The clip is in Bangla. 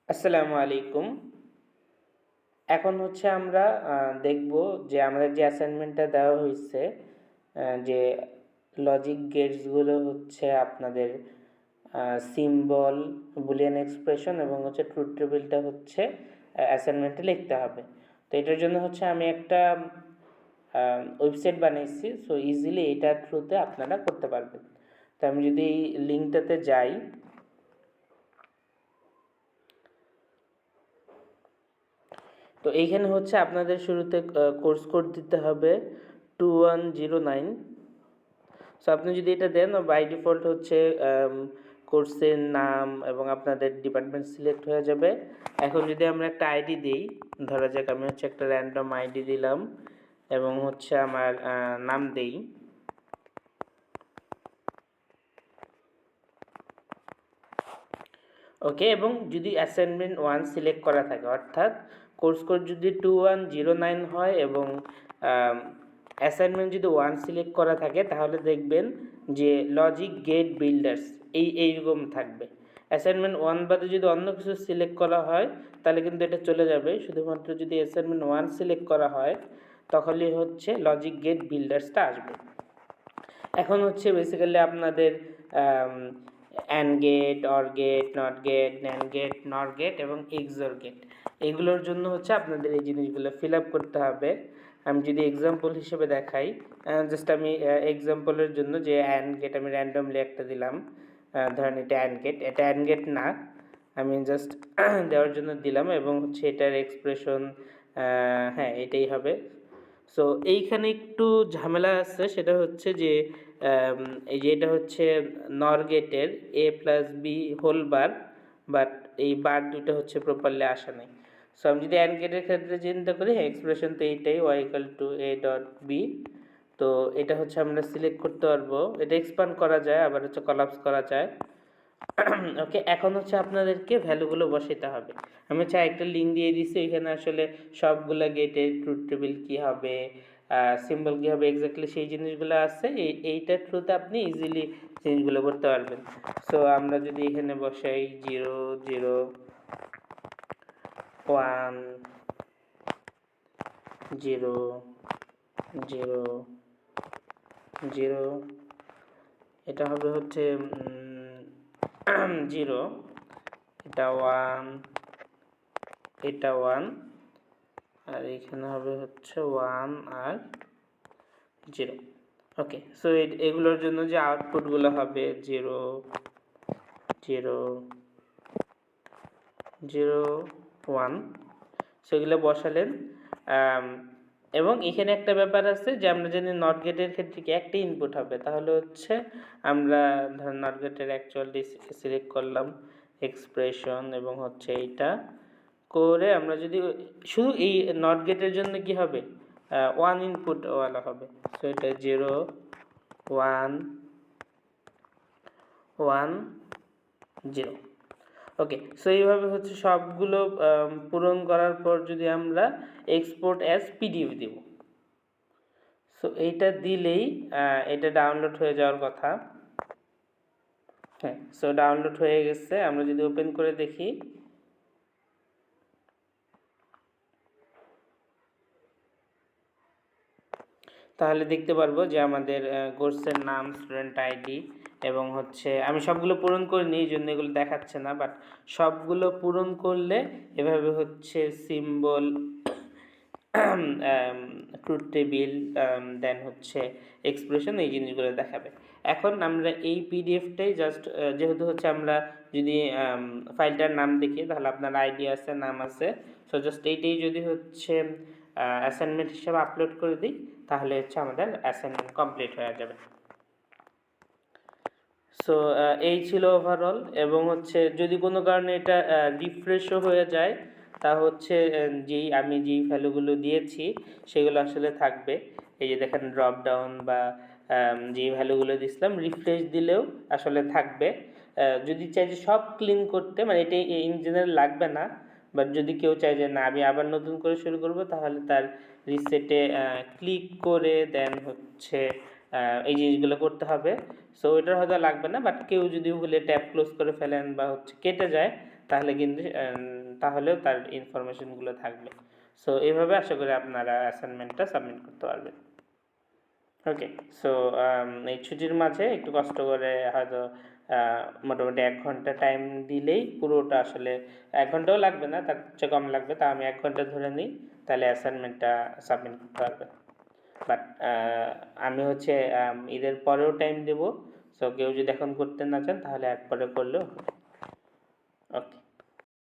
আসসালামু আলাইকুম। এখন হচ্ছে আমরা দেখব যে আমাদের যে অ্যাসাইনমেন্টটা দেওয়া হইছে, যে লজিক গেটসগুলো হচ্ছে আপনাদের সিম্বল, বুলিয়ান এক্সপ্রেশন এবং হচ্ছে ট্রুথ টেবিলটা হচ্ছে অ্যাসাইনমেন্টে লিখতে হবে। তো এটার জন্য হচ্ছে আমি একটা ওয়েবসাইট বানাইছি। সো ইজিলি এটার থ্রুতে আপনারা করতে পারবেন। তো আমি যদি এই লিঙ্কটাতে যাই, তো এইখানে হচ্ছে আপনাদের শুরুতে কোর্স কোড দিতে হবে 2109। সো আপনি যদি এটা দেন, বাই ডিফল্ট হচ্ছে কোর্সের নাম এবং আপনাদের ডিপার্টমেন্ট সিলেক্ট হয়ে যাবে। এখন যদি আমরা একটা আইডি দিই, ধরা যাক আমি হচ্ছে একটা র্যান্ডম আইডি দিলাম এবং হচ্ছে আমার নাম দেই। ওকে, এবং যদি অ্যাসাইনমেন্ট 1 সিলেক্ট করা থাকে, অর্থাৎ কোর্স কোড যদি 2109 হয় এবং অ্যাসাইনমেন্ট যদি 1 সিলেক্ট করা থাকে, তাহলে দেখবেন যে লজিক গেট বিল্ডার্স এইরকম থাকবে। অ্যাসাইনমেন্ট 1 বাদে যদি অন্য কিছু সিলেক্ট করা হয় তাহলে কিন্তু এটা চলে যাবে। শুধুমাত্র যদি অ্যাসাইনমেন্ট 1 সিলেক্ট করা হয় তখনই হচ্ছে লজিক গেট বিল্ডার্সটা আসবে। এখন হচ্ছে বেসিক্যালি আপনাদের and gate, or gate, not gate, nand gate, nor gate এবং এক্সর গেট, এগুলোর জন্য হচ্ছে আপনাদের এই জিনিসগুলো ফিল আপ করতে হবে। আমি যদি এক্সাম্পল হিসেবে দেখাই, জাস্ট আমি এক্সাম্পলের জন্য যে অ্যান্ড গেট আমি র্যান্ডমলি একটা দিলাম, ধরেন এটা অ্যান্ড গেট, এটা অ্যান্ড গেট না, আমি জাস্ট দেওয়ার জন্য দিলাম এবং হচ্ছে এটার এক্সপ্রেশন হ্যাঁ এটাই হবে। সো এইখানে একটু ঝামেলা আছে, সেটা হচ্ছে যে এই যে এটা হচ্ছে নর গেটের a plus B whole bar, but এই বার দুটো হচ্ছে প্রপারলি আসে নাই। সো আমি যদি অ্যান্ড গেটের ক্ষেত্রে চিন্তা করি, হ্যাঁ এক্সপ্রেশন তো এইটাই y equal to a dot B. তো এটা হচ্ছে আমরা সিলেক্ট করতে পারবো, এটা এক্সপান্ড করা যায়, আবার হচ্ছে কলাপস করা যায়। ওকে, এখন হচ্ছে আপনাদেরকে ভ্যালুগুলো বসাতে হবে। আমি হচ্ছে একটা লিঙ্ক দিয়ে দিচ্ছি, এখানে আসলে সবগুলা গেটের ট্রুথ টেবিল কী হবে, সিম্বল কী হবে, এক্স্যাক্টলি সেই জিনিসগুলো আছে। এইটার থ্রুতে আপনি ইজিলি জিনিসগুলো করতে পারবেন। সো আমরা যদি এখানে বসাই 0 0 1 0 0 0, এটা হবে হচ্ছে 0, এটা 1, এটা 1, আর এখানে হবে হচ্ছে 1 আর 0। ওকে, সো এগুলোর জন্য যে আউটপুটগুলো হবে 0 0 0 1, সেগুলো বসালেন। এবং এখানে একটা ব্যাপার আছে যে আমরা জানি নট গেটের ক্ষেত্রে কি একটা ইনপুট হবে, তাহলে হচ্ছে আমরা ধর নট গেটের অ্যাকচুয়ালি সিলেক্ট করলাম এক্সপ্রেশন এবং হচ্ছে এইটা করে আমরা যদি শুধু এই নট গেটের জন্য কি হবে, 1 ইনপুট ওয়ালা হবে। সো এটা 0 1 1 0। ওকে, সো এইভাবে হচ্ছে সবগুলো পূরণ করার পর যদি আমরা এক্সপোর্ট অ্যাজ পিডিএফ দেব, সো এইটা দিলেই এটা ডাউনলোড হয়ে যাওয়ার কথা। হ্যাঁ, সো ডাউনলোড হয়ে গেছে। আমরা যদি ওপেন করে দেখি, তাহলে দেখতে পারবো যে আমাদের কোর্সের নাম, স্টুডেন্ট আইডি এবং হচ্ছে আমি সবগুলো পূরণ করিনি, এই জন্য এগুলো দেখাচ্ছে না, বাট সবগুলো পূরণ করলে এভাবে হচ্ছে সিম্বল, ট্রুথ টেবিল, দেন হচ্ছে এক্সপ্রেশন, এই জিনিসগুলো দেখাবে। এখন আমরা এই পিডিএফটাই জাস্ট, যেহেতু হচ্ছে আমরা যদি ফাইলটার নাম দেখি তাহলে আপনার আইডি আছে, নাম আছে, সো জাস্ট এইটাই যদি হচ্ছে অ্যাসাইনমেন্ট হিসেবে আপলোড করে দিই তাহলে হচ্ছে আমাদের অ্যাসাইনমেন্ট কমপ্লিট হয়ে যাবে। সো এই ছিল ওভারঅল। এবং হচ্ছে যদি কোনো কারণে এটা রিফ্রেশও হয়ে যায় তা হচ্ছে আমি যেই ভ্যালুগুলো দিয়েছি সেগুলো আসলে থাকবে। এই যে দেখেন ড্রপ ডাউন বা যেই ভ্যালুগুলো দিয়েছিলাম রিফ্রেশ দিলেও আসলে থাকবে। যদি চাই যে সব ক্লিন করতে, মানে এটা ইন জেনারেল লাগবে না, বাট যদি কেউ চায় যে না আমি আবার নতুন করে শুরু করব, তাহলে তার রিসেটে ক্লিক করে দেন হচ্ছে এই জিনিসগুলো করতে হবে। সো এটার হয়তো লাগবে না, বাট কেউ যদি ভুলে ট্যাব ক্লোজ করে ফেলেন বা হচ্ছে কেটে যায় তাহলে কিন্তু তাহলেও তার ইনফরমেশনগুলো থাকবে। সো এইভাবে আশা করি আপনারা অ্যাসাইনমেন্টটা সাবমিট করতে পারবেন। ওকে, সো এই ছুটির মাঝে একটু কষ্ট করে হয়তো মোটামুটি 1 ঘন্টা টাইম দিলেই পুরোটা আসলে 1 ঘন্টাও লাগবে না, তার চেয়ে কম লাগবে, তা আমি 1 ঘন্টা ধরে নিই, তাহলে অ্যাসাইনমেন্টটা সাবমিট করতে পারবেন। বাট আমি হচ্ছে ঈদের পরেও টাইম দেবো। সো কেউ যদি এখন করতে না চান তাহলে এরপরে করলেও হবে। ওকে।